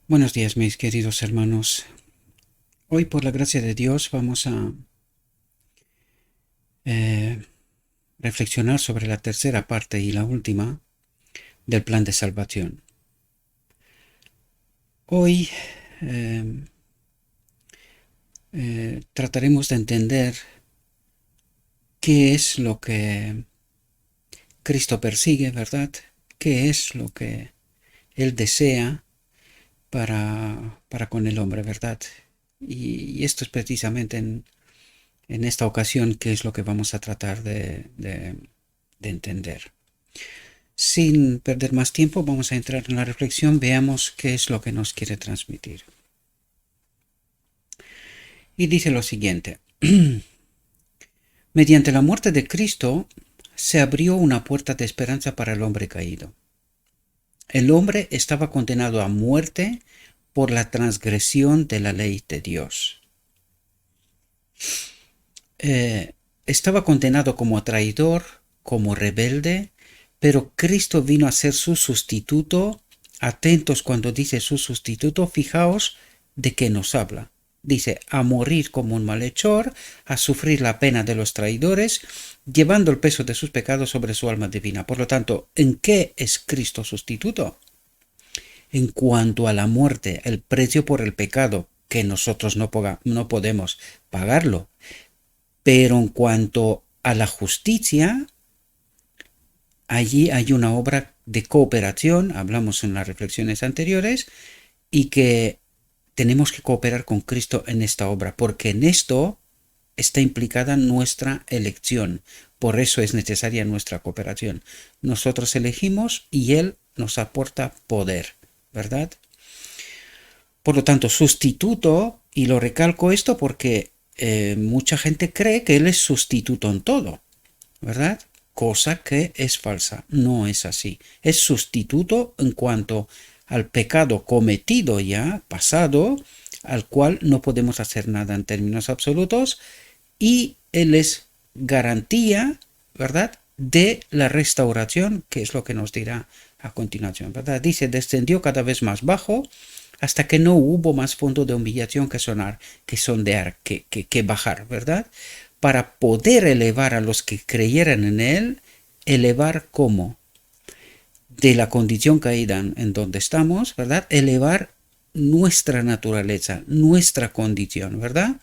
Buenos días, mis queridos hermanos. Hoy, por la gracia de Dios, vamos a eh, reflexionar sobre la tercera parte y la última del plan de salvación. Hoy eh, trataremos de entender qué es lo que Cristo persigue, ¿verdad? ¿Qué es lo que Él desea para con el hombre, ¿verdad? Y esto es precisamente en esta ocasión qué es lo que vamos a tratar de entender. Sin perder más tiempo, vamos a entrar en la reflexión, veamos qué es lo que nos quiere transmitir. Y dice lo siguiente: mediante la muerte de Cristo se abrió una puerta de esperanza para el hombre caído. El hombre estaba condenado a muerte por la transgresión de la ley de Dios. Estaba condenado como traidor, como rebelde, pero Cristo vino a ser su sustituto. Atentos cuando dice su sustituto, fijaos de qué nos habla. Dice, a morir como un malhechor, a sufrir la pena de los traidores, llevando el peso de sus pecados sobre su alma divina. Por lo tanto, ¿en qué es Cristo sustituto? En cuanto a la muerte, el precio por el pecado, que nosotros no podemos pagarlo. Pero en cuanto a la justicia, allí hay una obra de cooperación, hablamos en las reflexiones anteriores, y que tenemos que cooperar con Cristo en esta obra, porque en esto está implicada nuestra elección. Por eso es necesaria nuestra cooperación. Nosotros elegimos y Él nos aporta poder, ¿verdad? Por lo tanto, sustituto, y lo recalco esto porque mucha gente cree que Él es sustituto en todo, ¿verdad? Cosa que es falsa, no es así. Es sustituto en cuanto al pecado cometido ya, pasado, al cual no podemos hacer nada en términos absolutos, y Él es garantía, ¿verdad?, de la restauración, que es lo que nos dirá a continuación, ¿verdad? Dice, descendió cada vez más bajo, hasta que no hubo más fondo de humillación que sondear, que bajar, ¿verdad? Para poder elevar a los que creyeran en Él, elevar ¿cómo? De la condición caída en donde estamos, ¿verdad? Elevar nuestra naturaleza, nuestra condición, ¿verdad?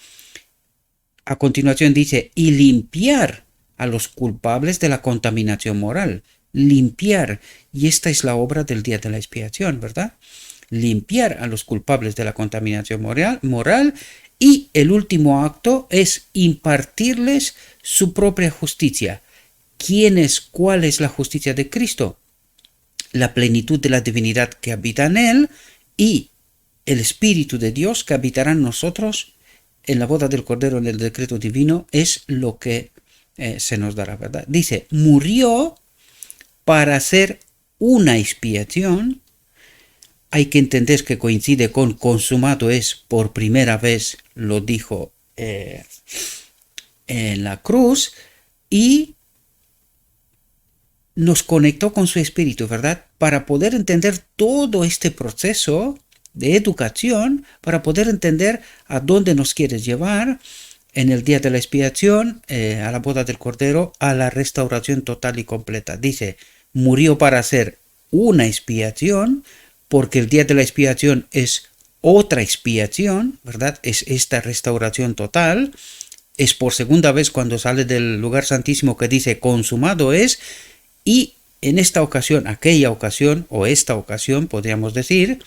A continuación dice, y limpiar a los culpables de la contaminación moral. Limpiar, y esta es la obra del día de la expiación, ¿verdad? Limpiar a los culpables de la contaminación moral, y el último acto es impartirles su propia justicia. ¿Cuál es la justicia de Cristo? La plenitud de la divinidad que habita en Él y el Espíritu de Dios que habitará en nosotros en la boda del Cordero, en el decreto divino, es lo que se nos dará, ¿verdad? Dice, murió para hacer una expiación. Hay que entender que coincide con consumado es, por primera vez lo dijo en la cruz, y nos conectó con su espíritu, ¿verdad? Para poder entender todo este proceso de educación, para poder entender a dónde nos quieres llevar en el día de la expiación, a la boda del Cordero, a la restauración total y completa. Dice, murió para hacer una expiación, porque el día de la expiación es otra expiación, ¿verdad? Es esta restauración total. Es por segunda vez cuando sale del lugar santísimo que dice consumado es, y en esta ocasión, aquella ocasión, o esta ocasión, podríamos decir,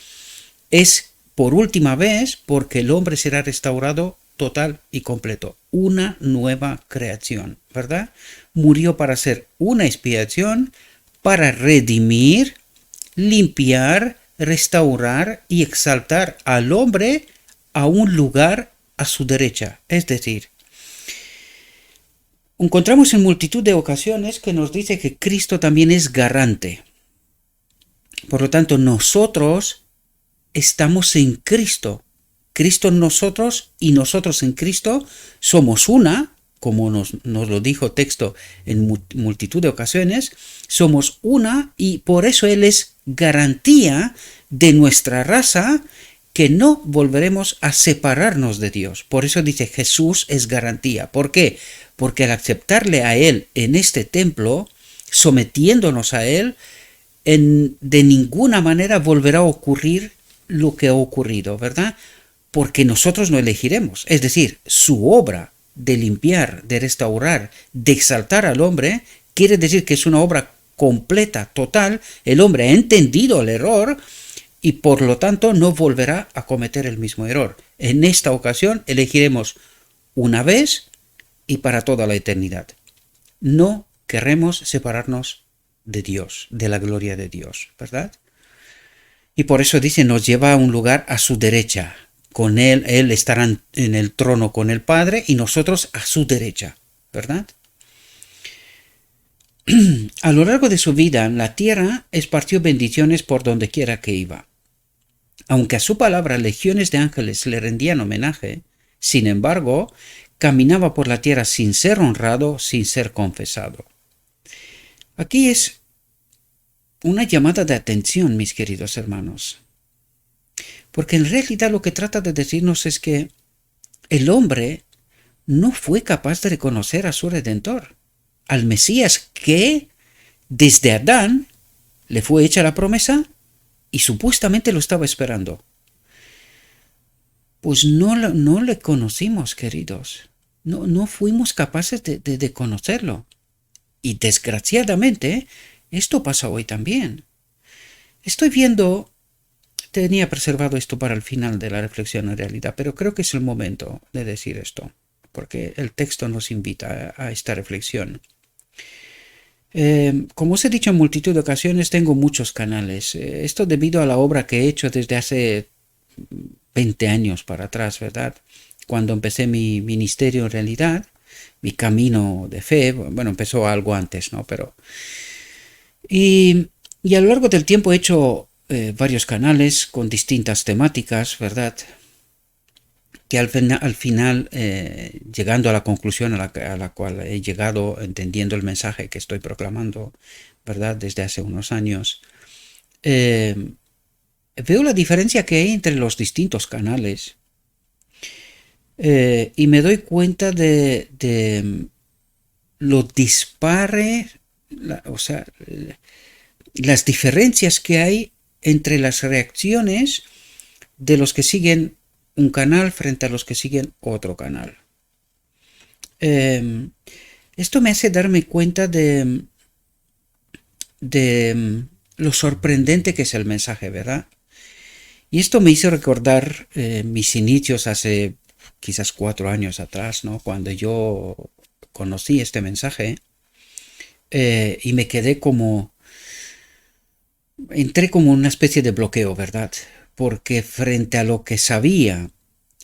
es por última vez porque el hombre será restaurado total y completo. Una nueva creación, ¿verdad? Murió para hacer una expiación, para redimir, limpiar, restaurar y exaltar al hombre a un lugar a su derecha. Es decir, encontramos en multitud de ocasiones que nos dice que Cristo también es garante. Por lo tanto, nosotros estamos en Cristo. Cristo en nosotros y nosotros en Cristo somos una, como nos lo dijo texto en multitud de ocasiones, somos una y por eso Él es garantía de nuestra raza que no volveremos a separarnos de Dios. Por eso dice Jesús es garantía. ¿Por qué? Porque al aceptarle a Él en este templo, sometiéndonos a Él, de ninguna manera volverá a ocurrir lo que ha ocurrido, ¿verdad? Porque nosotros no elegiremos. Es decir, su obra de limpiar, de restaurar, de exaltar al hombre, quiere decir que es una obra completa, total. El hombre ha entendido el error y por lo tanto no volverá a cometer el mismo error. En esta ocasión elegiremos una vez y para toda la eternidad. No querremos separarnos de Dios, de la gloria de Dios, ¿verdad? Y por eso dice, nos lleva a un lugar a su derecha. Con Él estará en el trono con el Padre y nosotros a su derecha, ¿verdad? A lo largo de su vida en la tierra esparció bendiciones por donde quiera que iba. Aunque a su palabra legiones de ángeles le rendían homenaje, sin embargo, caminaba por la tierra sin ser honrado, sin ser confesado. Aquí es una llamada de atención, mis queridos hermanos, porque en realidad lo que trata de decirnos es que el hombre no fue capaz de reconocer a su Redentor, al Mesías que desde Adán le fue hecha la promesa y supuestamente lo estaba esperando. Pues no le conocimos, queridos. No fuimos capaces de conocerlo. Y desgraciadamente, esto pasa hoy también. Estoy viendo, tenía preservado esto para el final de la reflexión en realidad, pero creo que es el momento de decir esto, porque el texto nos invita a esta reflexión. Como os he dicho en multitud de ocasiones, tengo muchos canales. Esto debido a la obra que he hecho desde hace 20 años para atrás, ¿verdad? Cuando empecé mi ministerio en realidad, mi camino de fe, bueno, empezó algo antes, ¿no? Pero... Y a lo largo del tiempo he hecho varios canales con distintas temáticas, ¿verdad? Que al final llegando a la conclusión a la cual he llegado, entendiendo el mensaje que estoy proclamando, ¿verdad? Desde hace unos años, veo la diferencia que hay entre los distintos canales y me doy cuenta de lo dispare, o sea, las diferencias que hay entre las reacciones de los que siguen un canal frente a los que siguen otro canal. Esto me hace darme cuenta de lo sorprendente que es el mensaje, ¿verdad? Y esto me hizo recordar mis inicios hace quizás 4 años atrás, ¿no? Cuando yo conocí este mensaje y me quedé entré como una especie de bloqueo, ¿verdad? Porque frente a lo que sabía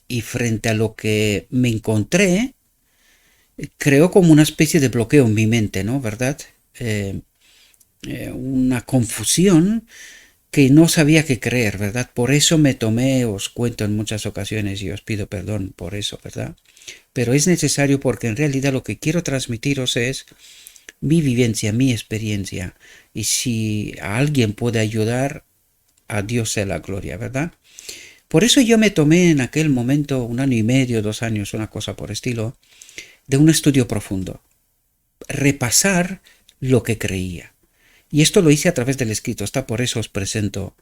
y frente a lo que me encontré, creó como una especie de bloqueo en mi mente, ¿no? ¿Verdad? Una confusión que no sabía qué creer, ¿verdad? Por eso me tomé, os cuento en muchas ocasiones y os pido perdón por eso, ¿verdad? Pero es necesario porque en realidad lo que quiero transmitiros es mi vivencia, mi experiencia. Y si a alguien puede ayudar, a Dios sea la gloria, ¿verdad? Por eso yo me tomé en aquel momento 1 año y medio, 2 años, una cosa por estilo, de un estudio profundo. Repasar lo que creía. Y esto lo hice a través del escrito. Está por eso os presento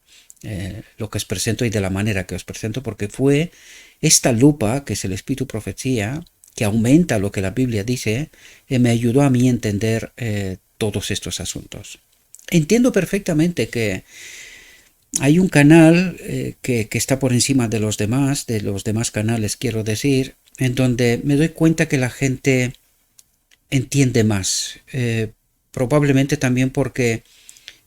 lo que os presento y de la manera que os presento, porque fue esta lupa, que es el espíritu profecía, que aumenta lo que la Biblia dice, me ayudó a mí a entender todos estos asuntos. Entiendo perfectamente que hay un canal que está por encima de los demás canales, quiero decir, en donde me doy cuenta que la gente entiende más. Probablemente también porque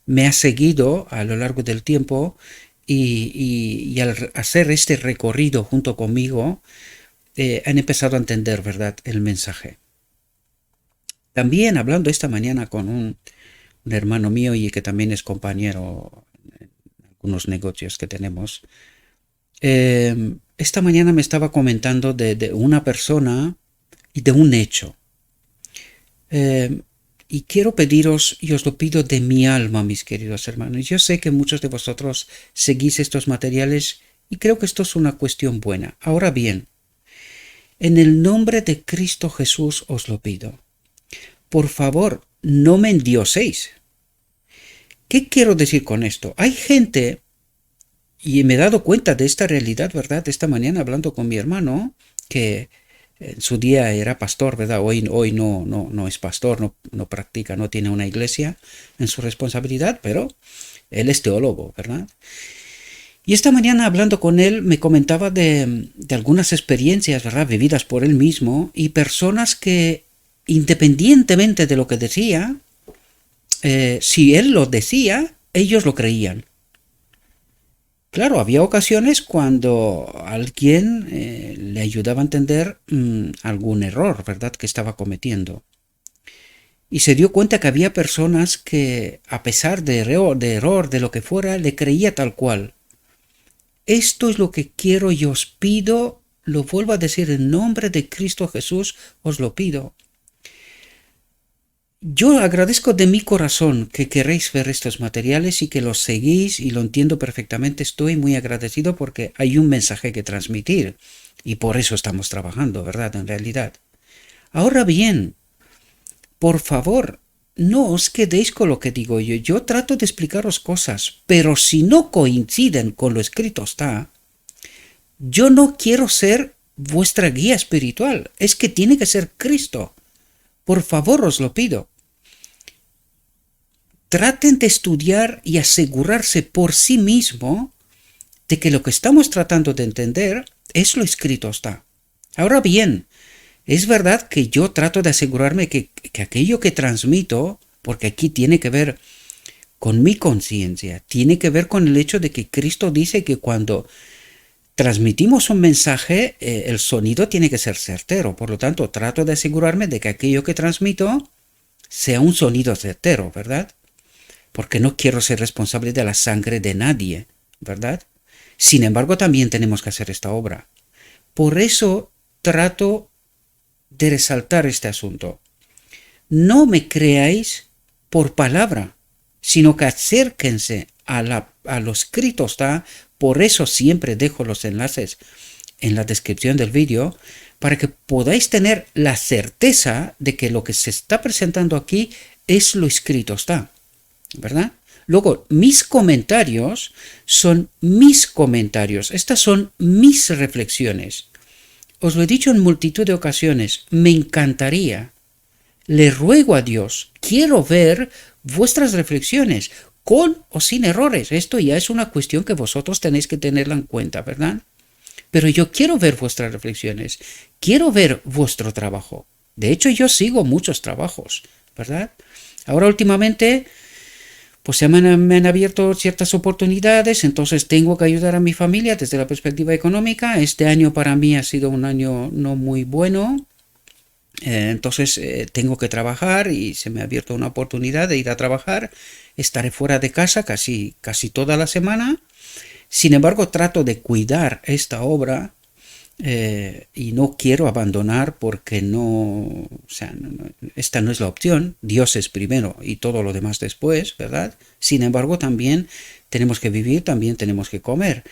me ha seguido a lo largo del tiempo y al hacer este recorrido junto conmigo, han empezado a entender, ¿verdad?, el mensaje. También hablando esta mañana con un hermano mío y que también es compañero en algunos negocios que tenemos, esta mañana me estaba comentando de una persona y de un hecho. Y quiero pediros, y os lo pido de mi alma, mis queridos hermanos. Yo sé que muchos de vosotros seguís estos materiales y creo que esto es una cuestión buena. Ahora bien, en el nombre de Cristo Jesús os lo pido. Por favor, no me endioséis. ¿Qué quiero decir con esto? Hay gente, y me he dado cuenta de esta realidad, ¿verdad? Esta mañana hablando con mi hermano, que en su día era pastor, ¿verdad? Hoy no es pastor, no practica, no tiene una iglesia en su responsabilidad, pero él es teólogo, ¿verdad? Y esta mañana hablando con él me comentaba de algunas experiencias, ¿verdad? Vividas por él mismo y personas que independientemente de lo que decía, si él lo decía, ellos lo creían. Claro, había ocasiones cuando alguien le ayudaba a entender algún error, ¿verdad?, que estaba cometiendo. Y se dio cuenta que había personas que, a pesar de error, de lo que fuera, le creía tal cual. Esto es lo que quiero y os pido, lo vuelvo a decir en nombre de Cristo Jesús, os lo pido. Yo agradezco de mi corazón que queréis ver estos materiales y que los seguís y lo entiendo perfectamente. Estoy muy agradecido porque hay un mensaje que transmitir y por eso estamos trabajando, ¿verdad? En realidad. Ahora bien, por favor, no os quedéis con lo que digo yo. Yo trato de explicaros cosas, pero si no coinciden con lo escrito está, yo no quiero ser vuestra guía espiritual. Es que tiene que ser Cristo. Por favor, os lo pido. Traten de estudiar y asegurarse por sí mismo de que lo que estamos tratando de entender es lo escrito está. Ahora bien, es verdad que yo trato de asegurarme que aquello que transmito, porque aquí tiene que ver con mi conciencia, tiene que ver con el hecho de que Cristo dice que cuando transmitimos un mensaje, el sonido tiene que ser certero. Por lo tanto, trato de asegurarme de que aquello que transmito sea un sonido certero, ¿verdad? Porque no quiero ser responsable de la sangre de nadie, ¿verdad? Sin embargo, también tenemos que hacer esta obra. Por eso trato de resaltar este asunto. No me creáis por palabra, sino que acérquense a lo escrito está. Por eso siempre dejo los enlaces en la descripción del vídeo, para que podáis tener la certeza de que lo que se está presentando aquí es lo escrito está, ¿verdad? Luego, mis comentarios son mis comentarios. Estas son mis reflexiones. Os lo he dicho en multitud de ocasiones. Me encantaría, le ruego a Dios, quiero ver vuestras reflexiones, con o sin errores. Esto ya es una cuestión que vosotros tenéis que tenerla en cuenta, ¿verdad? Pero yo quiero ver vuestras reflexiones, quiero ver vuestro trabajo. De hecho, yo sigo muchos trabajos, ¿verdad? Ahora últimamente, pues me han abierto ciertas oportunidades, entonces tengo que ayudar a mi familia desde la perspectiva económica. Este año para mí ha sido un año no muy bueno, entonces tengo que trabajar y se me ha abierto una oportunidad de ir a trabajar. Estaré fuera de casa casi toda la semana. Sin embargo, trato de cuidar esta obra y no quiero abandonar porque esta no es la opción. Dios es primero y todo lo demás después, ¿verdad? Sin embargo, también tenemos que vivir, también tenemos que comer.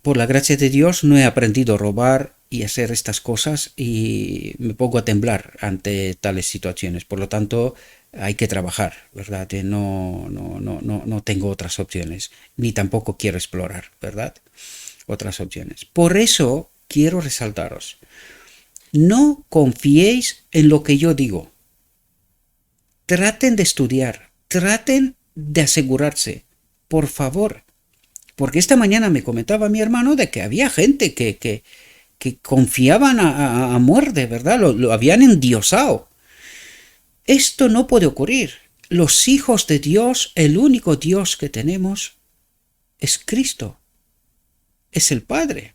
Por la gracia de Dios no he aprendido a robar y hacer estas cosas y me pongo a temblar ante tales situaciones. Por lo tanto, hay que trabajar, ¿verdad? No tengo otras opciones, ni tampoco quiero explorar, ¿verdad? Otras opciones. Por eso quiero resaltaros, no confiéis en lo que yo digo. Traten de estudiar, traten de asegurarse, por favor. Porque esta mañana me comentaba mi hermano de que había gente que confiaban a muerte, ¿verdad? Lo habían endiosado. Esto no puede ocurrir. Los hijos de Dios, el único Dios que tenemos es Cristo. Es el Padre.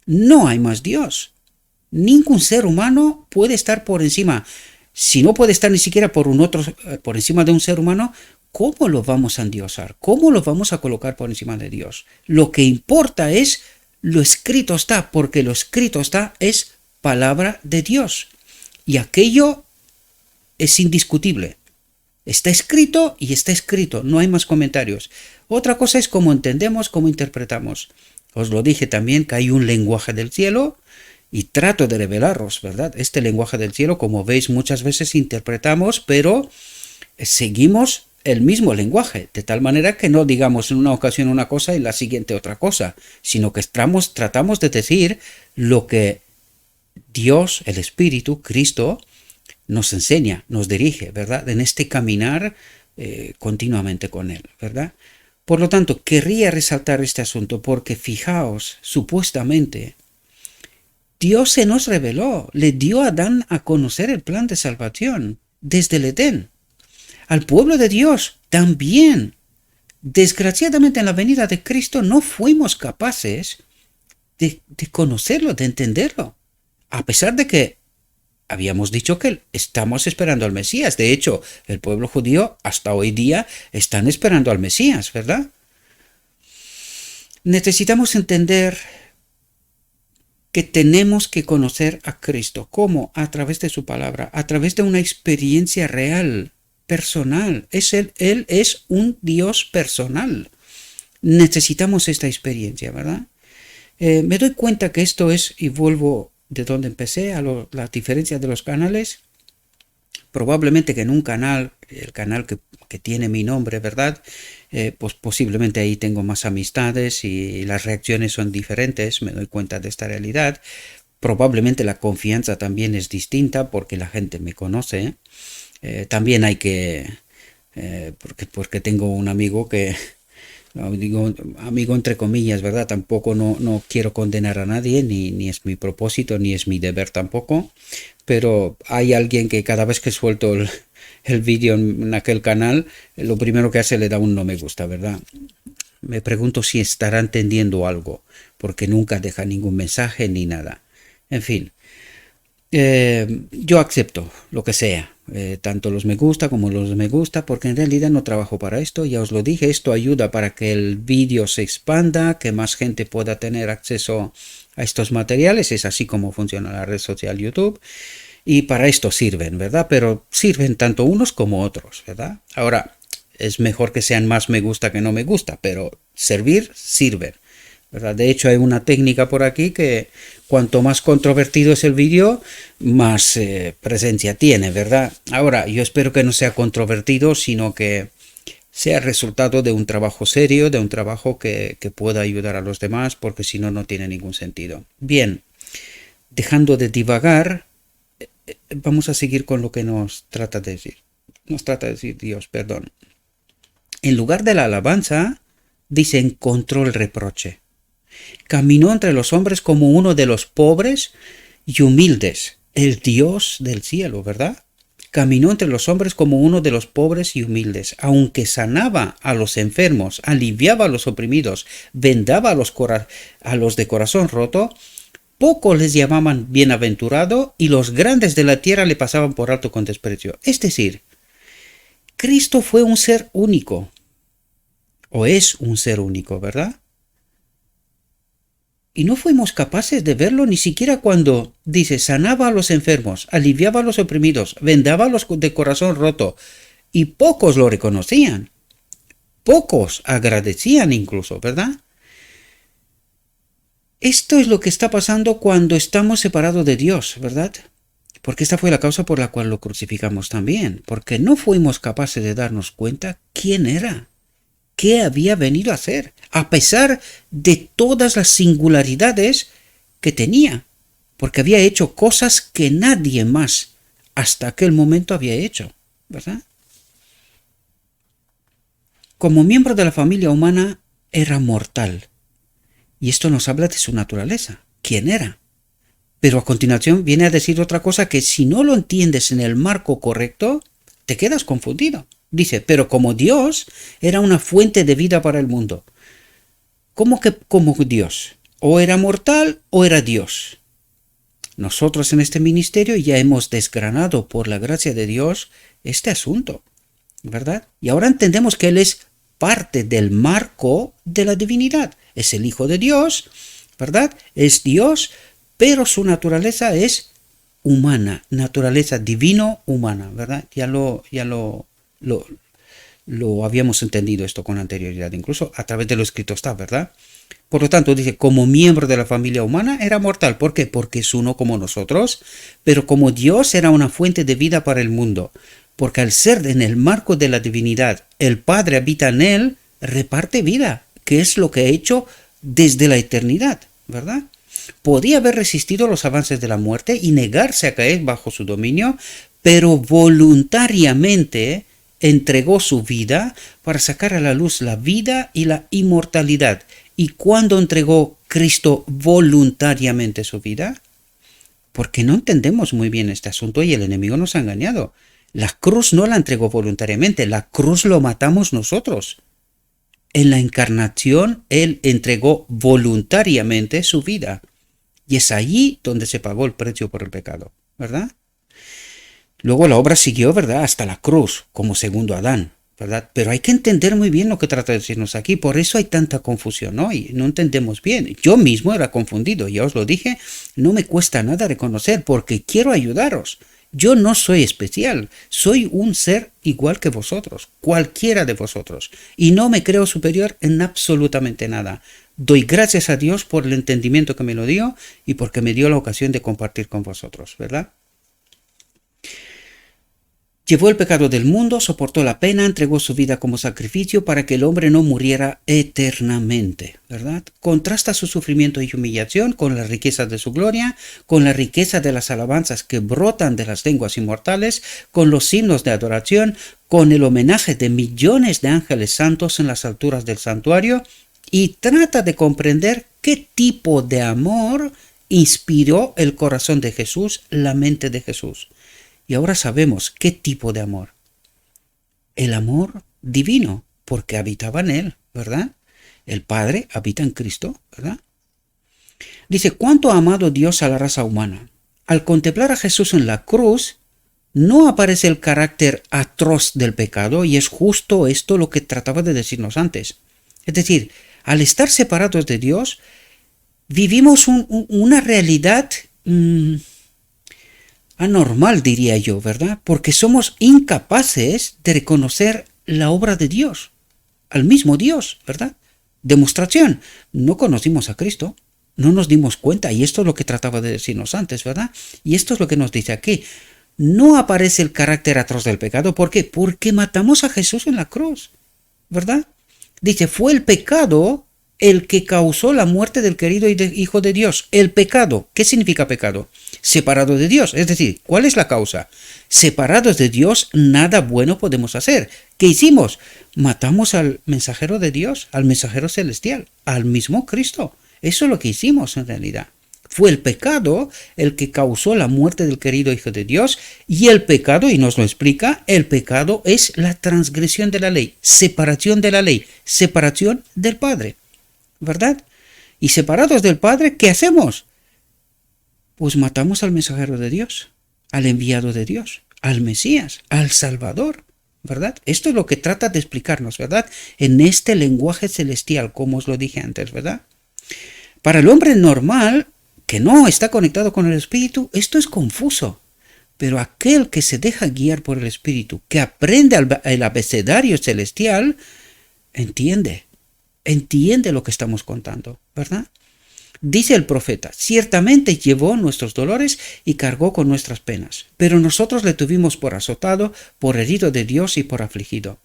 No hay más Dios. Ningún ser humano puede estar por encima. Si no puede estar ni siquiera por encima de un ser humano, ¿cómo lo vamos a endiosar? ¿Cómo lo vamos a colocar por encima de Dios? Lo que importa es lo escrito está, porque lo escrito está es palabra de Dios. Y aquello es indiscutible. Está escrito y está escrito, no hay más comentarios. Otra cosa es cómo entendemos, cómo interpretamos. Os lo dije también que hay un lenguaje del cielo y trato de revelaros, ¿verdad? Este lenguaje del cielo, como veis, muchas veces interpretamos, pero seguimos el mismo lenguaje, de tal manera que no digamos en una ocasión una cosa y en la siguiente otra cosa, sino que tratamos de decir lo que Dios, el Espíritu, Cristo, nos enseña, nos dirige, ¿verdad? En este caminar continuamente con Él, ¿verdad? Por lo tanto, querría resaltar este asunto porque fijaos, supuestamente, Dios se nos reveló, le dio a Adán a conocer el plan de salvación desde el Edén. Al pueblo de Dios también. Desgraciadamente en la venida de Cristo no fuimos capaces de conocerlo, de entenderlo. A pesar de que habíamos dicho que estamos esperando al Mesías. De hecho, el pueblo judío hasta hoy día están esperando al Mesías, ¿verdad? Necesitamos entender que tenemos que conocer a Cristo. ¿Cómo? A través de su palabra, a través de una experiencia real, personal. Él es un Dios personal. Necesitamos esta experiencia, ¿verdad? Me doy cuenta que esto es, y vuelvo de donde empecé, a la diferencia de los canales. Probablemente que en un canal, el canal que tiene mi nombre, ¿verdad? Pues posiblemente ahí tengo más amistades y las reacciones son diferentes, me doy cuenta de esta realidad. Probablemente la confianza también es distinta porque la gente me conoce. También hay que, porque tengo un amigo que, digo amigo entre comillas, ¿verdad? Tampoco no quiero condenar a nadie, ni es mi propósito, ni es mi deber tampoco, pero hay alguien que cada vez que suelto el vídeo en aquel canal, lo primero que hace le da un no me gusta, ¿verdad? Me pregunto si estará entendiendo algo, porque nunca deja ningún mensaje ni nada. En fin, yo acepto lo que sea, tanto los me gusta como los me gusta, porque en realidad no trabajo para esto, ya os lo dije, esto ayuda para que el vídeo se expanda, que más gente pueda tener acceso a estos materiales, es así como funciona la red social YouTube, y para esto sirven, ¿verdad? Pero sirven tanto unos como otros, ¿verdad? Ahora, es mejor que sean más me gusta que no me gusta, pero servir, sirven, ¿verdad? De hecho hay una técnica por aquí que cuanto más controvertido es el vídeo, más presencia tiene, ¿verdad? Ahora, yo espero que no sea controvertido, sino que sea resultado de un trabajo serio, de un trabajo que pueda ayudar a los demás, porque si no, no tiene ningún sentido. Bien, dejando de divagar, vamos a seguir con lo que nos trata de decir. Nos trata de decir Dios, perdón. En lugar de la alabanza, dice encontró el reproche. Caminó entre los hombres como uno de los pobres y humildes. El Dios del cielo, ¿verdad? Caminó entre los hombres como uno de los pobres y humildes. Aunque sanaba a los enfermos, aliviaba a los oprimidos, vendaba a los de corazón roto, pocos les llamaban bienaventurado y los grandes de la tierra le pasaban por alto con desprecio. Es decir, Cristo fue un ser único, o es un ser único, ¿verdad? Y no fuimos capaces de verlo ni siquiera cuando dice sanaba a los enfermos, aliviaba a los oprimidos, vendaba a los de corazón roto, y pocos lo reconocían, pocos agradecían incluso, ¿verdad? Esto es lo que está pasando cuando estamos separados de Dios, ¿verdad? Porque esta fue la causa por la cual lo crucificamos también, porque no fuimos capaces de darnos cuenta quién era, qué había venido a hacer, a pesar de todas las singularidades que tenía, porque había hecho cosas que nadie más hasta aquel momento había hecho, ¿verdad? Como miembro de la familia humana era mortal, y esto nos habla de su naturaleza, quién era. Pero a continuación viene a decir otra cosa que si no lo entiendes en el marco correcto, te quedas confundido. Dice, pero como Dios era una fuente de vida para el mundo. ¿Cómo que como Dios? ¿O era mortal o era Dios? Nosotros en este ministerio ya hemos desgranado por la gracia de Dios este asunto, ¿verdad? Y ahora entendemos que Él es parte del marco de la divinidad. Es el Hijo de Dios, ¿verdad? Es Dios, pero su naturaleza es humana, naturaleza divino-humana, ¿verdad? Lo habíamos entendido esto con anterioridad, incluso a través de lo escrito está, ¿verdad? Por lo tanto, dice, como miembro de la familia humana era mortal. ¿Por qué? Porque es uno como nosotros, pero como Dios era una fuente de vida para el mundo. Porque al ser en el marco de la divinidad, el Padre habita en él, reparte vida, que es lo que ha hecho desde la eternidad, ¿verdad? Podía haber resistido los avances de la muerte y negarse a caer bajo su dominio, pero voluntariamente entregó su vida para sacar a la luz la vida y la inmortalidad. ¿Y cuándo entregó Cristo voluntariamente su vida? Porque no entendemos muy bien este asunto y el enemigo nos ha engañado. La cruz no la entregó voluntariamente, la cruz lo matamos nosotros. En la encarnación Él entregó voluntariamente su vida. Y es allí donde se pagó el precio por el pecado, ¿verdad? Luego la obra siguió, ¿verdad? Hasta la cruz, como segundo Adán, ¿verdad? Pero hay que entender muy bien lo que trata de decirnos aquí. Por eso hay tanta confusión hoy. No entendemos bien. Yo mismo era confundido. Ya os lo dije. No me cuesta nada reconocer porque quiero ayudaros. Yo no soy especial. Soy un ser igual que vosotros. Cualquiera de vosotros. Y no me creo superior en absolutamente nada. Doy gracias a Dios por el entendimiento que me lo dio y porque me dio la ocasión de compartir con vosotros, ¿verdad? Llevó el pecado del mundo, soportó la pena, entregó su vida como sacrificio para que el hombre no muriera eternamente, ¿verdad? Contrasta su sufrimiento y humillación con las riquezas de su gloria, con la riqueza de las alabanzas que brotan de las lenguas inmortales, con los himnos de adoración, con el homenaje de millones de ángeles santos en las alturas del santuario, y trata de comprender qué tipo de amor inspiró el corazón de Jesús, la mente de Jesús. Y ahora sabemos qué tipo de amor. El amor divino, porque habitaba en él, ¿verdad? El Padre habita en Cristo, ¿verdad? Dice, ¿cuánto ha amado Dios a la raza humana? Al contemplar a Jesús en la cruz, no aparece el carácter atroz del pecado, y es justo esto lo que trataba de decirnos antes. Es decir, al estar separados de Dios, vivimos una realidad anormal, diría yo, ¿verdad? Porque somos incapaces de reconocer la obra de Dios, al mismo Dios, ¿verdad? Demostración, no conocimos a Cristo, no nos dimos cuenta, y esto es lo que trataba de decirnos antes, ¿verdad? Y esto es lo que nos dice aquí. No aparece el carácter atroz del pecado, ¿por qué? Porque matamos a Jesús en la cruz, ¿verdad? Dice, fue el pecado el que causó la muerte del querido Hijo de Dios. El pecado. ¿Qué significa pecado? Separado de Dios. Es decir, ¿cuál es la causa? Separados de Dios, nada bueno podemos hacer. ¿Qué hicimos? Matamos al mensajero de Dios, al mensajero celestial, al mismo Cristo. Eso es lo que hicimos en realidad. Fue el pecado el que causó la muerte del querido Hijo de Dios, y el pecado, y nos lo explica, el pecado es la transgresión de la ley, separación de la ley, separación del Padre, ¿verdad? Y separados del Padre, ¿qué hacemos? Pues matamos al mensajero de Dios, al enviado de Dios, al Mesías, al Salvador, ¿verdad? Esto es lo que trata de explicarnos, ¿verdad? En este lenguaje celestial, como os lo dije antes, ¿verdad? Para el hombre normal, que no está conectado con el Espíritu, esto es confuso. Pero aquel que se deja guiar por el Espíritu, que aprende el abecedario celestial, entiende lo que estamos contando, ¿verdad? Dice el profeta, ciertamente llevó nuestros dolores y cargó con nuestras penas, pero nosotros le tuvimos por azotado, por herido de Dios y por afligido.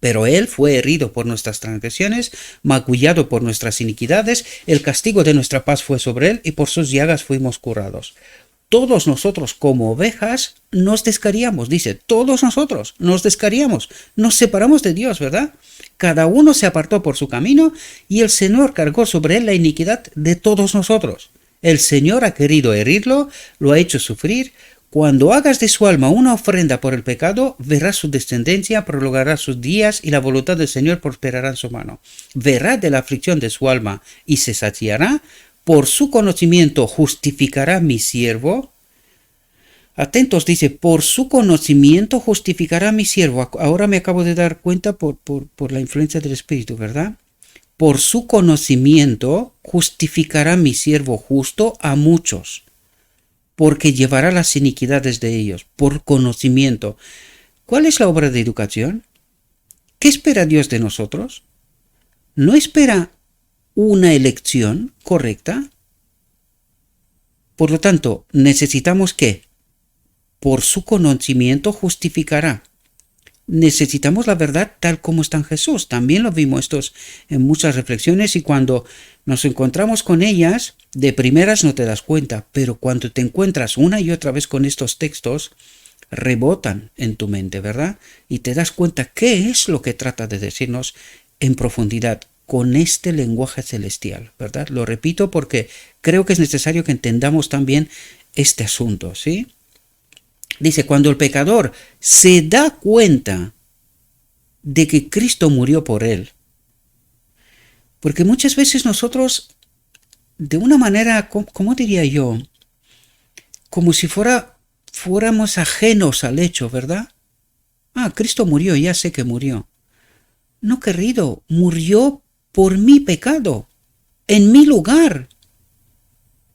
Pero él fue herido por nuestras transgresiones, magullado por nuestras iniquidades, el castigo de nuestra paz fue sobre él, y por sus llagas fuimos curados. Todos nosotros como ovejas nos descarriamos, dice, todos nosotros nos descarriamos, nos separamos de Dios, ¿verdad? Cada uno se apartó por su camino, y el Señor cargó sobre él la iniquidad de todos nosotros. El Señor ha querido herirlo, lo ha hecho sufrir. Cuando hagas de su alma una ofrenda por el pecado, verás su descendencia, prolongará sus días, y la voluntad del Señor prosperará en su mano. Verá de la aflicción de su alma y se saciará. Por su conocimiento justificará mi siervo. Atentos, dice, por su conocimiento justificará mi siervo. Ahora me acabo de dar cuenta por la influencia del Espíritu, ¿verdad? por su conocimiento justificará mi siervo justo a muchos, porque llevará las iniquidades de ellos, por conocimiento. ¿Cuál es la obra de educación? ¿Qué espera Dios de nosotros? ¿No espera una elección correcta? Por lo tanto, necesitamos que, por su conocimiento justificará. Necesitamos la verdad tal como está en Jesús. También lo vimos estos en muchas reflexiones, y cuando nos encontramos con ellas, de primeras no te das cuenta, pero cuando te encuentras una y otra vez con estos textos, rebotan en tu mente, ¿verdad? Y te das cuenta qué es lo que trata de decirnos en profundidad con este lenguaje celestial, ¿verdad? Lo repito porque creo que es necesario que entendamos también este asunto, ¿sí? Dice, cuando el pecador se da cuenta de que Cristo murió por él, porque muchas veces nosotros, de una manera, ¿cómo diría yo? Como si fuéramos ajenos al hecho, ¿verdad? Ah, Cristo murió, ya sé que murió. No, querido, murió por mi pecado, en mi lugar.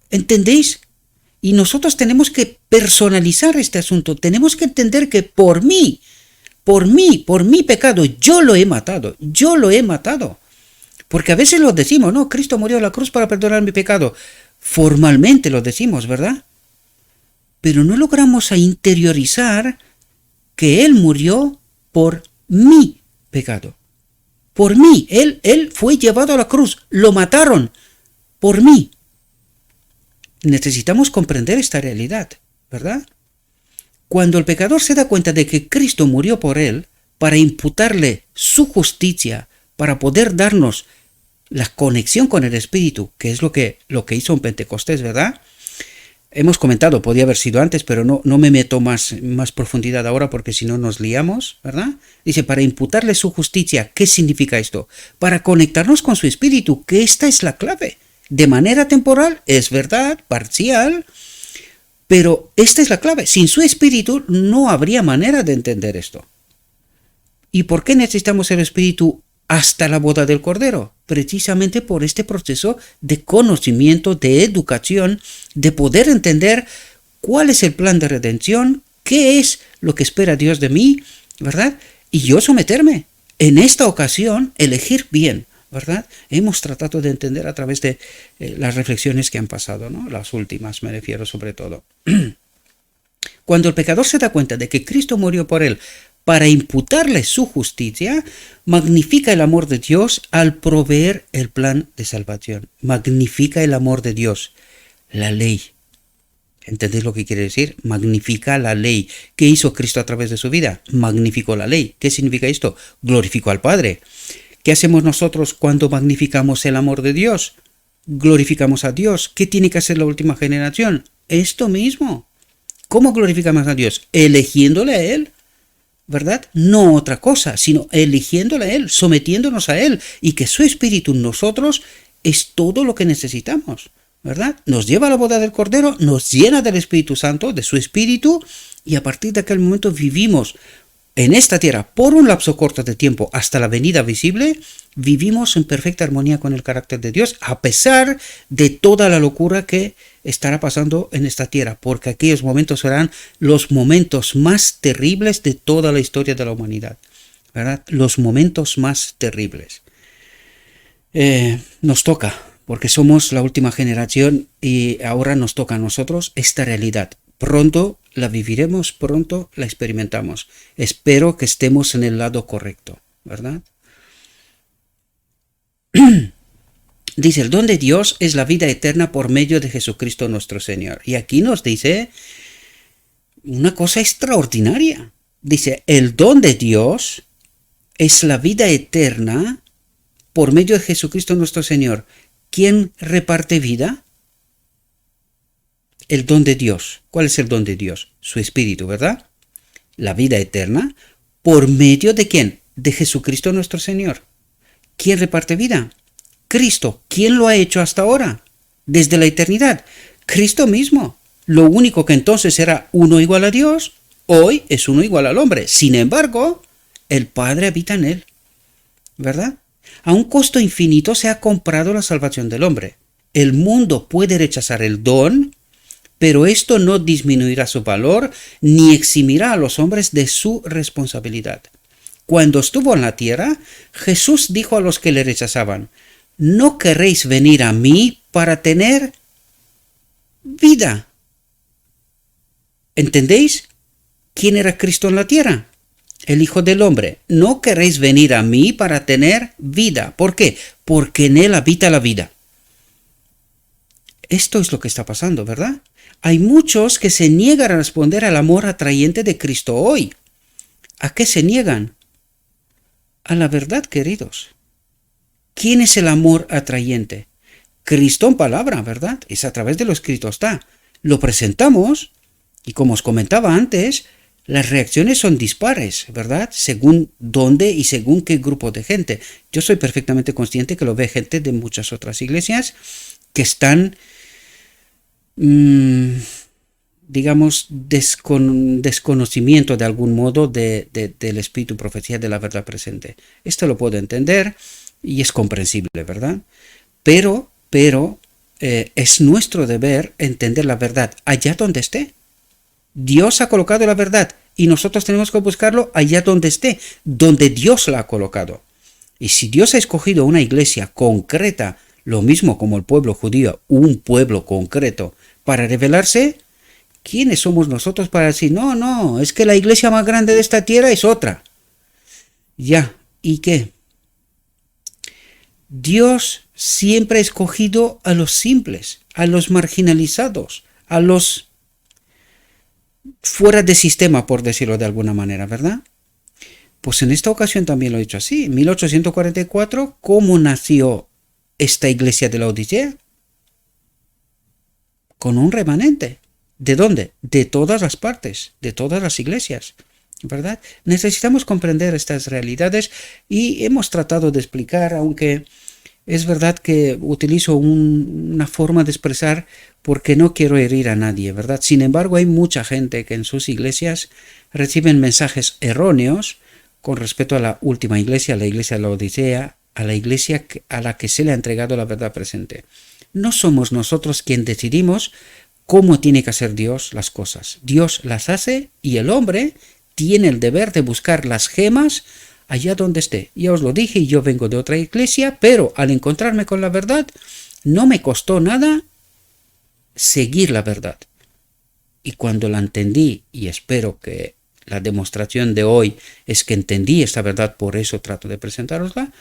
¿Entendéis? Y nosotros tenemos que personalizar este asunto. Tenemos que entender que por mi pecado, yo lo he matado. Porque a veces lo decimos, ¿no? Cristo murió en la cruz para perdonar mi pecado. Formalmente lo decimos, ¿verdad? Pero no logramos interiorizar que Él murió por mi pecado. Por mí. Él fue llevado a la cruz. Lo mataron por mí. Necesitamos comprender esta realidad, ¿verdad? Cuando el pecador se da cuenta de que Cristo murió por él, para imputarle su justicia, para poder darnos la conexión con el Espíritu, que es lo que hizo en Pentecostés, ¿verdad? Hemos comentado, podía haber sido antes, pero no me meto más profundidad ahora porque si no nos liamos, ¿verdad? Dice, para imputarle su justicia, ¿qué significa esto? Para conectarnos con su Espíritu, que esta es la clave. De manera temporal, es verdad, parcial, pero esta es la clave. Sin su Espíritu no habría manera de entender esto. ¿Y por qué necesitamos el Espíritu hasta la boda del Cordero? Precisamente por este proceso de conocimiento, de educación, de poder entender cuál es el plan de redención, qué es lo que espera Dios de mí, ¿verdad? Y yo someterme. En esta ocasión, elegir bien, ¿verdad? Hemos tratado de entender a través de las reflexiones que han pasado, ¿no? Las últimas, me refiero sobre todo. Cuando el pecador se da cuenta de que Cristo murió por él para imputarle su justicia, magnifica el amor de Dios al proveer el plan de salvación. Magnifica el amor de Dios, la ley. ¿Entendéis lo que quiere decir? Magnifica la ley. ¿Qué hizo Cristo a través de su vida? Magnificó la ley. ¿Qué significa esto? Glorificó al Padre. ¿Qué hacemos nosotros cuando magnificamos el amor de Dios? Glorificamos a Dios. ¿Qué tiene que hacer la última generación? Esto mismo. ¿Cómo glorificamos a Dios? Eligiéndole a Él, ¿verdad? No otra cosa, sino eligiéndole a Él, sometiéndonos a Él, y que su Espíritu en nosotros es todo lo que necesitamos, ¿verdad? Nos lleva a la boda del Cordero, nos llena del Espíritu Santo, de su Espíritu, y a partir de aquel momento vivimos en esta tierra por un lapso corto de tiempo hasta la venida visible, vivimos en perfecta armonía con el carácter de Dios, a pesar de toda la locura que estará pasando en esta tierra, porque aquellos momentos serán los momentos más terribles de toda la historia de la humanidad, ¿verdad? Los momentos más terribles. Nos toca, porque somos la última generación y ahora nos toca a nosotros esta realidad. Pronto la viviremos, pronto la experimentamos. Espero que estemos en el lado correcto, ¿verdad? Dice, el don de Dios es la vida eterna por medio de Jesucristo nuestro Señor. Y aquí nos dice una cosa extraordinaria. Dice, el don de Dios es la vida eterna por medio de Jesucristo nuestro Señor. ¿Quién reparte vida? El don de Dios. ¿Cuál es el don de Dios? Su Espíritu, ¿verdad? La vida eterna. ¿Por medio de quién? De Jesucristo nuestro Señor. ¿Quién reparte vida? Cristo. ¿Quién lo ha hecho hasta ahora? Desde la eternidad. Cristo mismo. Lo único que entonces era uno igual a Dios, hoy es uno igual al hombre. Sin embargo, el Padre habita en él, ¿verdad? A un costo infinito se ha comprado la salvación del hombre. El mundo puede rechazar el don, pero esto no disminuirá su valor ni eximirá a los hombres de su responsabilidad. Cuando estuvo en la tierra, Jesús dijo a los que le rechazaban: ¿no querréis venir a mí para tener vida? ¿Entendéis quién era Cristo en la tierra? El Hijo del Hombre. ¿No queréis venir a mí para tener vida? ¿Por qué? Porque en él habita la vida. Esto es lo que está pasando, ¿verdad? Hay muchos que se niegan a responder al amor atrayente de Cristo hoy. ¿A qué se niegan? A la verdad, queridos. ¿Quién es el amor atrayente? Cristo en palabra, ¿verdad? Es a través de lo escrito está. Lo presentamos y, como os comentaba antes, las reacciones son dispares, ¿verdad? Según dónde y según qué grupo de gente. Yo soy perfectamente consciente que lo ve gente de muchas otras iglesias que están, digamos, desconocimiento de algún modo del espíritu profecía de la verdad presente. Esto lo puedo entender y es comprensible, ¿verdad? Pero es nuestro deber entender la verdad allá donde esté. Dios ha colocado la verdad y nosotros tenemos que buscarlo allá donde esté, donde Dios la ha colocado. Y si Dios ha escogido una iglesia concreta, lo mismo como el pueblo judío, un pueblo concreto, para revelarse, ¿quiénes somos nosotros para decir, no, es que la iglesia más grande de esta tierra es otra? Ya, ¿y qué? Dios siempre ha escogido a los simples, a los marginalizados, a los fuera de sistema, por decirlo de alguna manera, ¿verdad? Pues en esta ocasión también lo he dicho así. En 1844, ¿cómo nació esta iglesia de la Odisea? Con un remanente. ¿De dónde? De todas las partes, de todas las iglesias, ¿verdad? Necesitamos comprender estas realidades y hemos tratado de explicar, aunque es verdad que utilizo una forma de expresar porque no quiero herir a nadie, ¿verdad? Sin embargo, hay mucha gente que en sus iglesias reciben mensajes erróneos con respecto a la última iglesia, la iglesia de la Odisea, a la iglesia a la que se le ha entregado la verdad presente. No somos nosotros quien decidimos cómo tiene que hacer Dios las cosas. Dios las hace y el hombre tiene el deber de buscar las gemas allá donde esté. Ya os lo dije, yo vengo de otra iglesia, pero al encontrarme con la verdad, no me costó nada seguir la verdad. Y cuando la entendí, y espero que la demostración de hoy es que entendí esta verdad, por eso trato de presentarosla,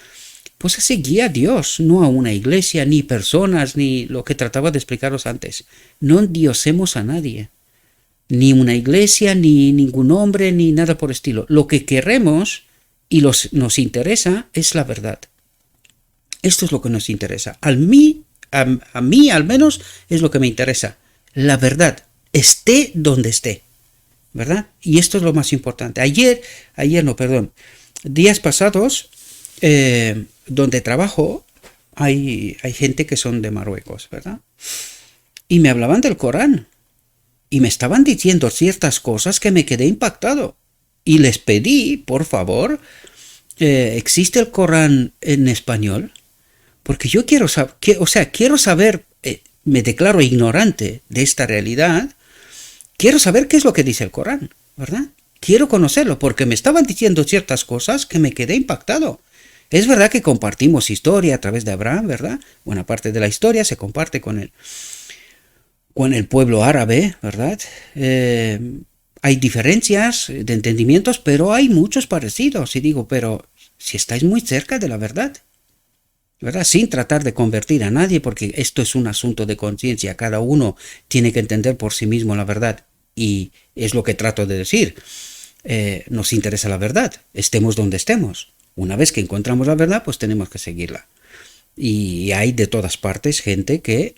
pues seguí a Dios, no a una iglesia, ni personas, ni lo que trataba de explicaros antes. No endiosemos a nadie, ni una iglesia, ni ningún hombre, ni nada por estilo. Lo que queremos y nos interesa es la verdad. Esto es lo que nos interesa. A mí al menos es lo que me interesa. La verdad, esté donde esté, ¿verdad? Y esto es lo más importante. Días pasados, donde trabajo, hay gente que son de Marruecos, ¿verdad? Y me hablaban del Corán. Y me estaban diciendo ciertas cosas que me quedé impactado. Y les pedí, por favor, ¿existe el Corán en español? Porque yo quiero saber, me declaro ignorante de esta realidad, quiero saber qué es lo que dice el Corán, ¿verdad? Quiero conocerlo, porque me estaban diciendo ciertas cosas que me quedé impactado. Es verdad que compartimos historia a través de Abraham, ¿verdad? Buena parte de la historia se comparte con el pueblo árabe, ¿verdad? Hay diferencias de entendimientos, pero hay muchos parecidos. Y digo, pero si estáis muy cerca de la verdad, ¿verdad? Sin tratar de convertir a nadie, porque esto es un asunto de conciencia. Cada uno tiene que entender por sí mismo la verdad. Y es lo que trato de decir. Nos interesa la verdad, estemos donde estemos. Una vez que encontramos la verdad, pues tenemos que seguirla. Y hay de todas partes gente que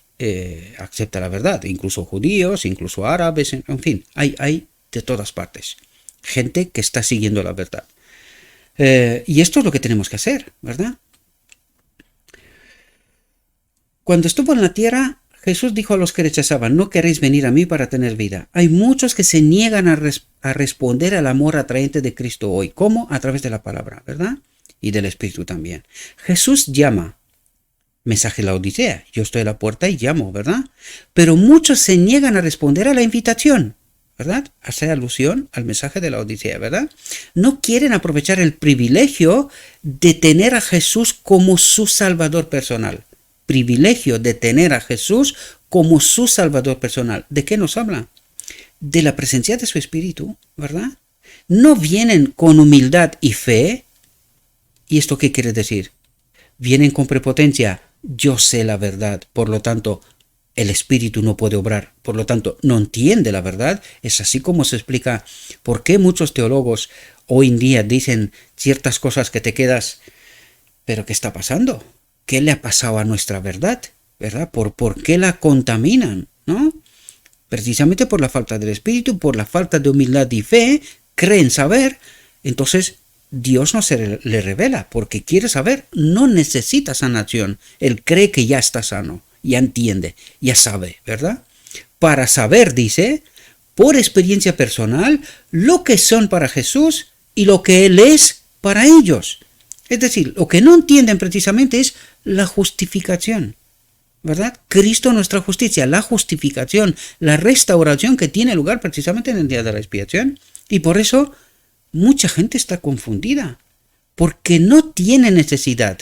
acepta la verdad, incluso judíos, incluso árabes, en fin, hay de todas partes gente que está siguiendo la verdad. Y esto es lo que tenemos que hacer, ¿verdad? Cuando estuvo en la tierra, Jesús dijo a los que rechazaban, no queréis venir a mí para tener vida. Hay muchos que se niegan a responder al amor atraente de Cristo hoy. ¿Cómo? A través de la palabra, ¿verdad? y del Espíritu también. Jesús llama. Mensaje de la Odisea. Yo estoy a la puerta y llamo, ¿verdad? Pero muchos se niegan a responder a la invitación, ¿verdad? Hace alusión al mensaje de la Odisea, ¿verdad? No quieren aprovechar el privilegio de tener a Jesús como su Salvador personal. Privilegio de tener a Jesús como su Salvador personal. ¿De qué nos habla? De la presencia de su Espíritu, ¿verdad? No vienen con humildad y fe. ¿Y esto qué quiere decir? Vienen con prepotencia. Yo sé la verdad, por lo tanto, el Espíritu no puede obrar, por lo tanto, no entiende la verdad. Es así como se explica por qué muchos teólogos hoy en día dicen ciertas cosas que te quedas, pero ¿qué está pasando? ¿Qué le ha pasado a nuestra verdad? ¿Verdad? ¿Por qué la contaminan? ¿No? Precisamente por la falta del Espíritu, por la falta de humildad y fe, creen saber, entonces Dios no se le revela porque quiere saber, no necesita sanación. Él cree que ya está sano, ya entiende, ya sabe, ¿verdad? Para saber, dice, por experiencia personal, lo que son para Jesús y lo que Él es para ellos. Es decir, lo que no entienden precisamente es la justificación, ¿verdad? Cristo nuestra justicia, la justificación, la restauración que tiene lugar precisamente en el día de la expiación. Y por eso mucha gente está confundida, porque no tiene necesidad,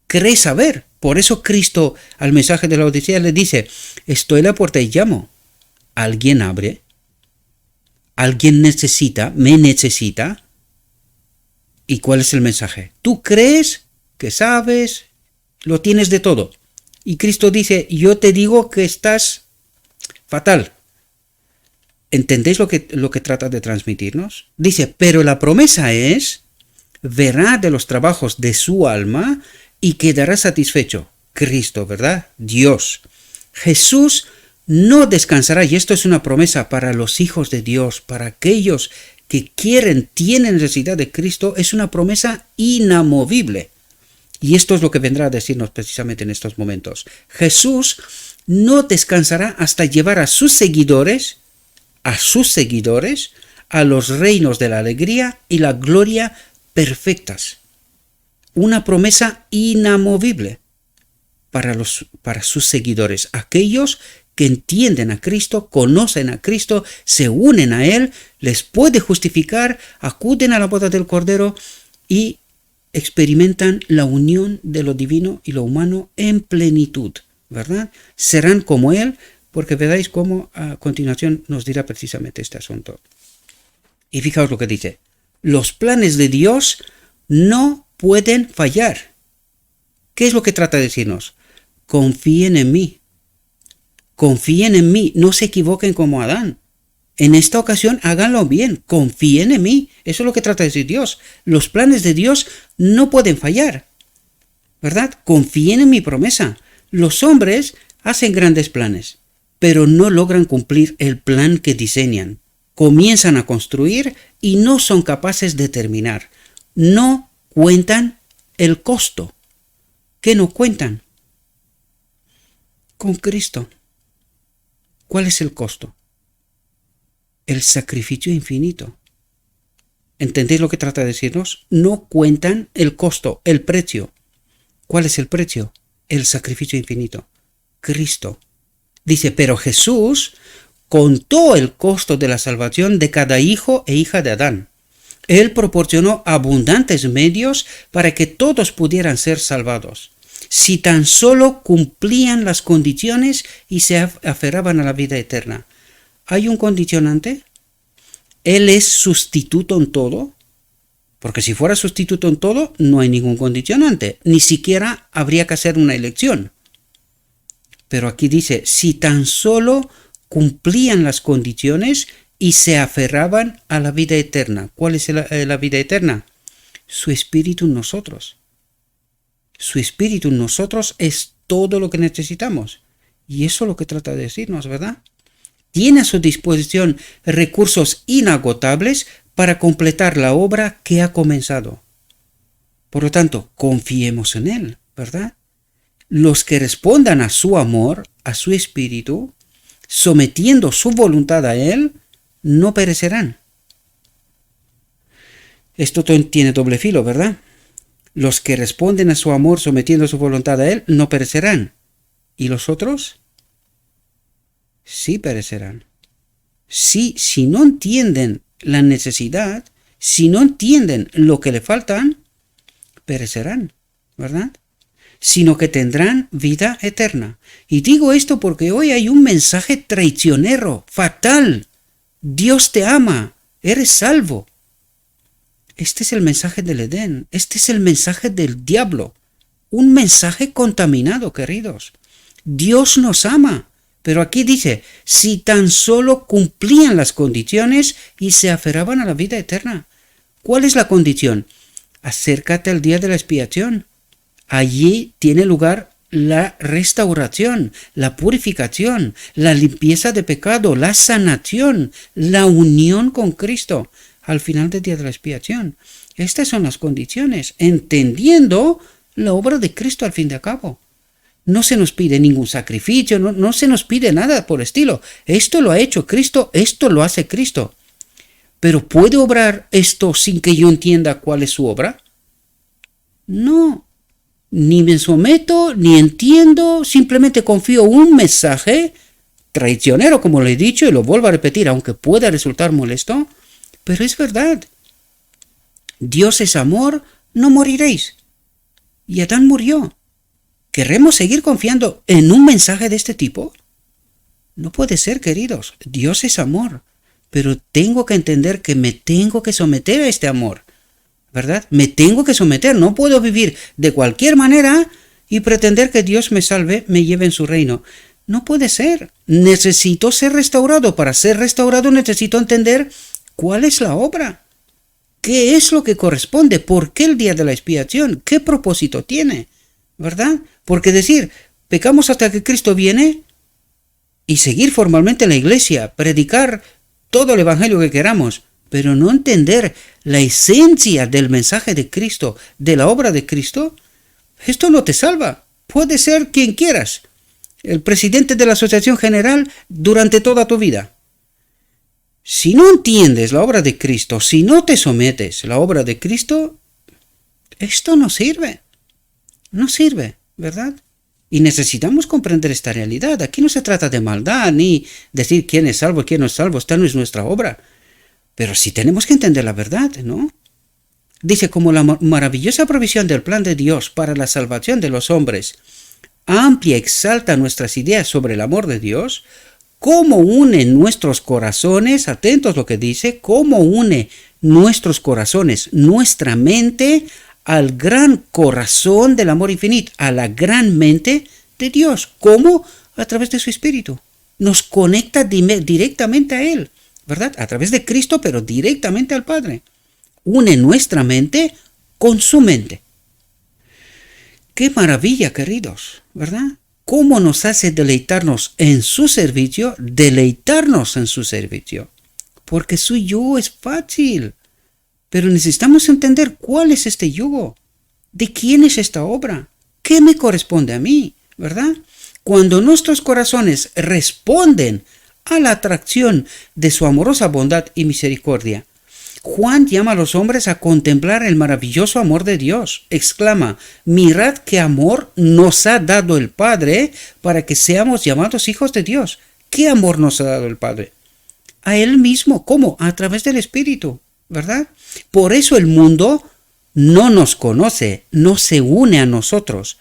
cree saber. Por eso Cristo al mensaje de la Odisea le dice, estoy a la puerta y llamo. ¿Alguien abre? ¿Alguien necesita? ¿Me necesita? ¿Y cuál es el mensaje? Tú crees que sabes, lo tienes de todo. Y Cristo dice, yo te digo que estás fatal. ¿Entendéis lo que trata de transmitirnos? Dice, pero la promesa es, verá de los trabajos de su alma y quedará satisfecho. Cristo, ¿verdad? Dios. Jesús no descansará, y esto es una promesa para los hijos de Dios, para aquellos que tienen necesidad de Cristo, es una promesa inamovible. Y esto es lo que vendrá a decirnos precisamente en estos momentos. Jesús no descansará hasta llevar a sus seguidores a los reinos de la alegría y la gloria perfectas. Una promesa inamovible para sus seguidores, aquellos que entienden a Cristo, conocen a Cristo, se unen a Él, les puede justificar, acuden a la boda del Cordero y experimentan la unión de lo divino y lo humano en plenitud, ¿verdad? Serán como Él, porque veréis cómo a continuación nos dirá precisamente este asunto. Y fijaos lo que dice, los planes de Dios no pueden fallar. ¿Qué es lo que trata de decirnos? Confíen en mí. Confíen en mí, no se equivoquen como Adán. En esta ocasión háganlo bien, confíen en mí. Eso es lo que trata de decir Dios. Los planes de Dios no pueden fallar, ¿verdad? Confíen en mi promesa. Los hombres hacen grandes planes, pero no logran cumplir el plan que diseñan. Comienzan a construir y no son capaces de terminar. No cuentan el costo. ¿Qué no cuentan? Con Cristo. ¿Cuál es el costo? El sacrificio infinito. ¿Entendéis lo que trata de decirnos? No cuentan el costo, el precio. ¿Cuál es el precio? El sacrificio infinito. Cristo. Dice, pero Jesús contó el costo de la salvación de cada hijo e hija de Adán. Él proporcionó abundantes medios para que todos pudieran ser salvados, si tan solo cumplían las condiciones y se aferraban a la vida eterna. ¿Hay un condicionante? ¿Él es sustituto en todo? Porque si fuera sustituto en todo, no hay ningún condicionante. Ni siquiera habría que hacer una elección. Pero aquí dice, si tan solo cumplían las condiciones y se aferraban a la vida eterna. ¿Cuál es la vida eterna? Su espíritu en nosotros. Su espíritu en nosotros es todo lo que necesitamos. Y eso es lo que trata de decirnos, ¿verdad? Tiene a su disposición recursos inagotables para completar la obra que ha comenzado. Por lo tanto, confiemos en Él, ¿verdad? Los que respondan a su amor, a su espíritu, sometiendo su voluntad a Él, no perecerán. Esto tiene doble filo, ¿verdad? Los que responden a su amor sometiendo su voluntad a Él no perecerán. ¿Y los otros? Sí perecerán. Sí, si no entienden la necesidad, si no entienden lo que le faltan, perecerán, ¿verdad? Sino que tendrán vida eterna. Y digo esto porque hoy hay un mensaje traicionero, fatal. Dios te ama, eres salvo. Este es el mensaje del Edén, este es el mensaje del diablo. Un mensaje contaminado, queridos. Dios nos ama, pero aquí dice, si tan solo cumplían las condiciones y se aferraban a la vida eterna. ¿Cuál es la condición? Acércate al día de la expiación. Allí tiene lugar la restauración, la purificación, la limpieza de pecado, la sanación, la unión con Cristo al final del día de la expiación. Estas son las condiciones, entendiendo la obra de Cristo al fin de cabo. No se nos pide ningún sacrificio, no se nos pide nada por estilo. Esto lo ha hecho Cristo, esto lo hace Cristo. ¿Pero puede obrar esto sin que yo entienda cuál es su obra? No. Ni me someto, ni entiendo, simplemente confío un mensaje traicionero, como le he dicho, y lo vuelvo a repetir, aunque pueda resultar molesto, pero es verdad. Dios es amor, no moriréis. Y Adán murió. ¿Queremos seguir confiando en un mensaje de este tipo? No puede ser, queridos. Dios es amor, pero tengo que entender que me tengo que someter a este amor. ¿Verdad? Me tengo que someter, no puedo vivir de cualquier manera y pretender que Dios me salve, me lleve en su reino. No puede ser. Necesito ser restaurado. Para ser restaurado necesito entender cuál es la obra. ¿Qué es lo que corresponde? ¿Por qué el día de la expiación? ¿Qué propósito tiene? ¿Verdad? Porque decir, pecamos hasta que Cristo viene y seguir formalmente en la iglesia, predicar todo el evangelio que queramos, pero no entender la esencia del mensaje de Cristo, de la obra de Cristo, esto no te salva. Puede ser quien quieras, el presidente de la Asociación General durante toda tu vida. Si no entiendes la obra de Cristo, si no te sometes a la obra de Cristo, esto no sirve. No sirve, ¿verdad? Y necesitamos comprender esta realidad. Aquí no se trata de maldad, ni decir quién es salvo y quién no es salvo. Esta no es nuestra obra. Pero sí tenemos que entender la verdad, ¿no? Dice, como la maravillosa provisión del plan de Dios para la salvación de los hombres amplia exalta nuestras ideas sobre el amor de Dios, cómo une nuestros corazones, atentos lo que dice, cómo une nuestros corazones, nuestra mente al gran corazón del amor infinito, a la gran mente de Dios. ¿Cómo? A través de su Espíritu. Nos conecta directamente a Él. ¿Verdad? A través de Cristo, pero directamente al Padre. Une nuestra mente con su mente. ¡Qué maravilla, queridos! ¿Verdad? ¿Cómo nos hace deleitarnos en su servicio? Deleitarnos en su servicio. Porque su yugo es fácil. Pero necesitamos entender cuál es este yugo. ¿De quién es esta obra? ¿Qué me corresponde a mí? ¿Verdad? Cuando nuestros corazones responden a la atracción de su amorosa bondad y misericordia, Juan llama a los hombres a contemplar el maravilloso amor de Dios. Exclama, mirad qué amor nos ha dado el Padre para que seamos llamados hijos de Dios. ¿Qué amor nos ha dado el Padre? A Él mismo. ¿Cómo? A través del Espíritu, ¿verdad? Por eso el mundo no nos conoce, no se une a nosotros.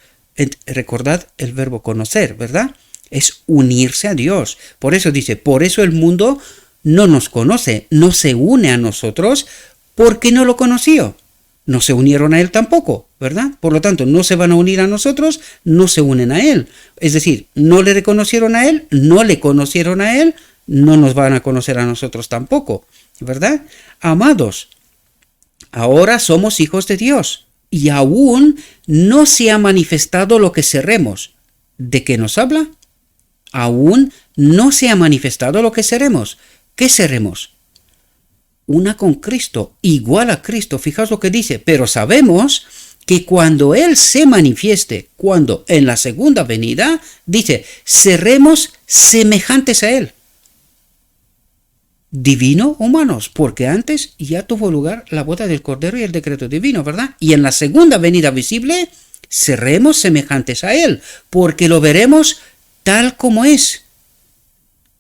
Recordad el verbo conocer, ¿verdad? Es unirse a Dios. Por eso dice, por eso el mundo no nos conoce, no se une a nosotros porque no lo conoció. No se unieron a Él tampoco, ¿verdad? Por lo tanto, no se van a unir a nosotros, no se unen a Él. Es decir, no le reconocieron a Él, no le conocieron a Él, no nos van a conocer a nosotros tampoco, ¿verdad? Amados, ahora somos hijos de Dios y aún no se ha manifestado lo que seremos. ¿De qué nos habla? Aún no se ha manifestado lo que seremos. ¿Qué seremos? Una con Cristo, igual a Cristo. Fijaos lo que dice, pero sabemos que cuando Él se manifieste, cuando en la segunda venida, dice, seremos semejantes a Él. divino humanos, porque antes ya tuvo lugar la boda del Cordero y el decreto divino, ¿verdad? Y en la segunda venida visible seremos semejantes a Él, porque lo veremos tal como es,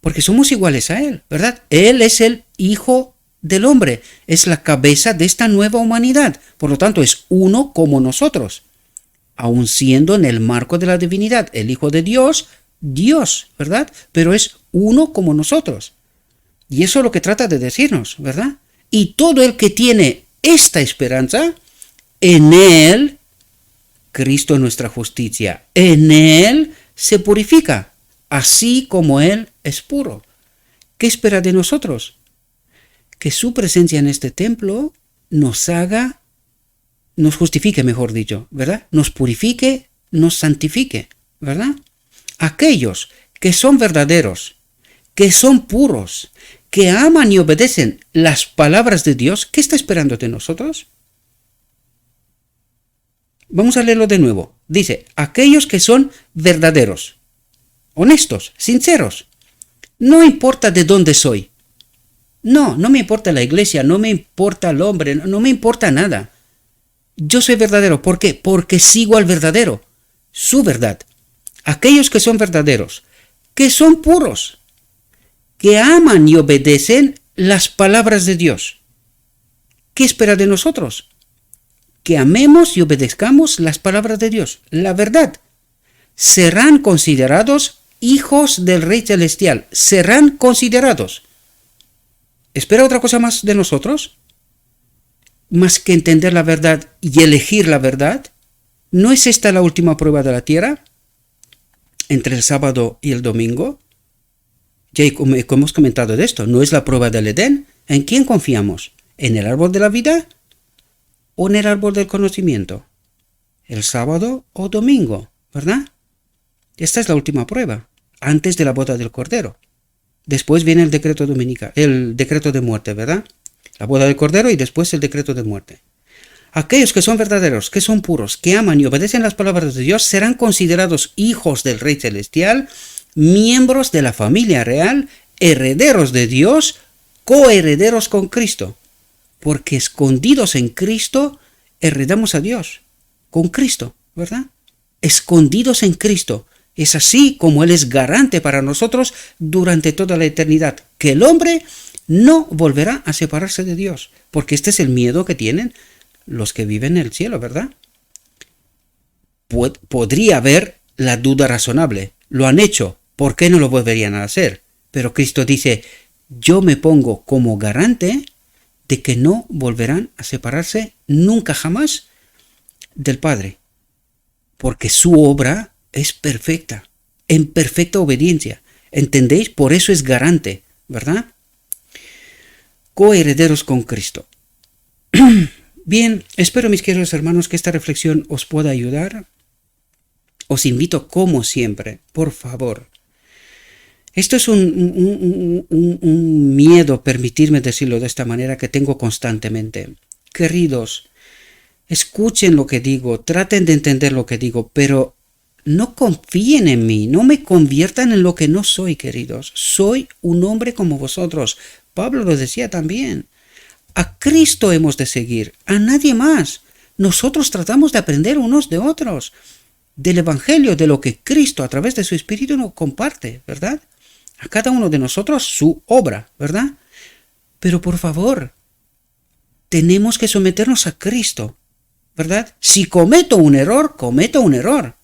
porque somos iguales a Él, ¿verdad? Él es el Hijo del Hombre, es la cabeza de esta nueva humanidad, por lo tanto es uno como nosotros, aun siendo en el marco de la divinidad, el Hijo de Dios, Dios, ¿verdad? Pero es uno como nosotros. Y eso es lo que trata de decirnos, ¿verdad? Y todo el que tiene esta esperanza, en Él, Cristo es nuestra justicia, en Él se purifica, así como Él es puro. ¿Qué espera de nosotros? Que su presencia en este templo nos justifique, mejor dicho, ¿verdad? Nos purifique, nos santifique, ¿verdad? Aquellos que son verdaderos, que son puros, que aman y obedecen las palabras de Dios, ¿qué está esperando de nosotros? Vamos a leerlo de nuevo. Dice, aquellos que son verdaderos, honestos, sinceros. No importa de dónde soy. No me importa la iglesia, no me importa el hombre, no me importa nada. Yo soy verdadero. ¿Por qué? Porque sigo al verdadero, su verdad. Aquellos que son verdaderos, que son puros, que aman y obedecen las palabras de Dios. ¿Qué espera de nosotros? Que amemos y obedezcamos las palabras de Dios, la verdad. Serán considerados hijos del Rey Celestial, serán considerados. ¿Espera otra cosa más de nosotros? Más que entender la verdad y elegir la verdad. ¿No es esta la última prueba de la tierra? Entre el sábado y el domingo. Ya hemos comentado de esto. ¿No es la prueba del Edén? ¿En quién confiamos? ¿En el árbol de la vida o en el árbol del conocimiento? ¿El sábado o domingo? ¿Verdad? Esta es la última prueba, antes de la boda del Cordero. Después viene el decreto dominical, el decreto de muerte, ¿verdad? La boda del Cordero y después el decreto de muerte. Aquellos que son verdaderos, que son puros, que aman y obedecen las palabras de Dios, serán considerados hijos del Rey Celestial, miembros de la familia real, herederos de Dios, coherederos con Cristo. Porque escondidos en Cristo, heredamos a Dios. Con Cristo, ¿verdad? Escondidos en Cristo. Es así como Él es garante para nosotros durante toda la eternidad, que el hombre no volverá a separarse de Dios, porque este es el miedo que tienen los que viven en el cielo, ¿verdad? Podría haber la duda razonable. Lo han hecho, ¿por qué no lo volverían a hacer? Pero Cristo dice, yo me pongo como garante de que no volverán a separarse nunca jamás del Padre, porque su obra es perfecta, en perfecta obediencia. ¿Entendéis? Por eso es garante, ¿verdad? Coherederos con Cristo. Bien, espero, mis queridos hermanos, que esta reflexión os pueda ayudar. Os invito, como siempre, por favor. Esto es un miedo, permitirme decirlo de esta manera, que tengo constantemente. Queridos, escuchen lo que digo, traten de entender lo que digo, pero no confíen en mí, no me conviertan en lo que no soy, queridos. Soy un hombre como vosotros. Pablo lo decía también. A Cristo hemos de seguir, a nadie más. Nosotros tratamos de aprender unos de otros, del Evangelio, de lo que Cristo a través de su Espíritu nos comparte, ¿verdad? A cada uno de nosotros su obra, ¿verdad? Pero por favor, tenemos que someternos a Cristo, ¿verdad? Si cometo un error, cometo un error.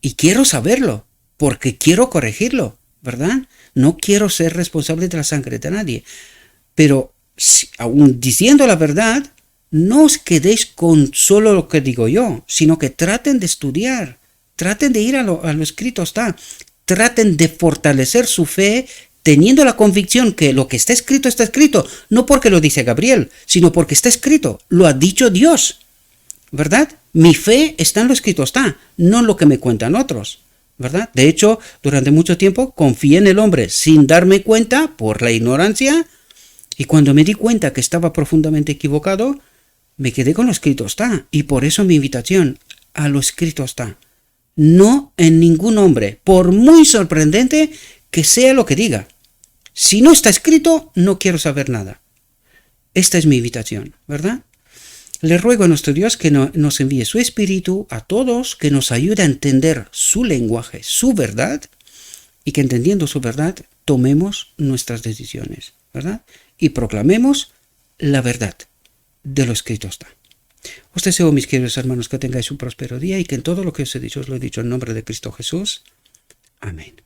Y quiero saberlo, porque quiero corregirlo, ¿verdad? No quiero ser responsable de la sangre de nadie. Pero, aún diciendo la verdad, no os quedéis con solo lo que digo yo, sino que traten de estudiar, traten de ir a lo escrito está, traten de fortalecer su fe teniendo la convicción que lo que está escrito, no porque lo dice Gabriel, sino porque está escrito, lo ha dicho Dios, ¿verdad? Mi fe está en lo escrito está, no en lo que me cuentan otros, ¿verdad? De hecho, durante mucho tiempo confié en el hombre sin darme cuenta por la ignorancia, y cuando me di cuenta que estaba profundamente equivocado, me quedé con lo escrito está, y por eso mi invitación a lo escrito está. No en ningún hombre, por muy sorprendente que sea lo que diga. Si no está escrito, no quiero saber nada. Esta es mi invitación, ¿verdad? Le ruego a nuestro Dios que nos envíe su Espíritu a todos, que nos ayude a entender su lenguaje, su verdad, y que entendiendo su verdad tomemos nuestras decisiones, ¿verdad? Y proclamemos la verdad de lo escrito está. Os deseo, mis queridos hermanos, que tengáis un próspero día y que en todo lo que os he dicho, os lo he dicho en nombre de Cristo Jesús. Amén.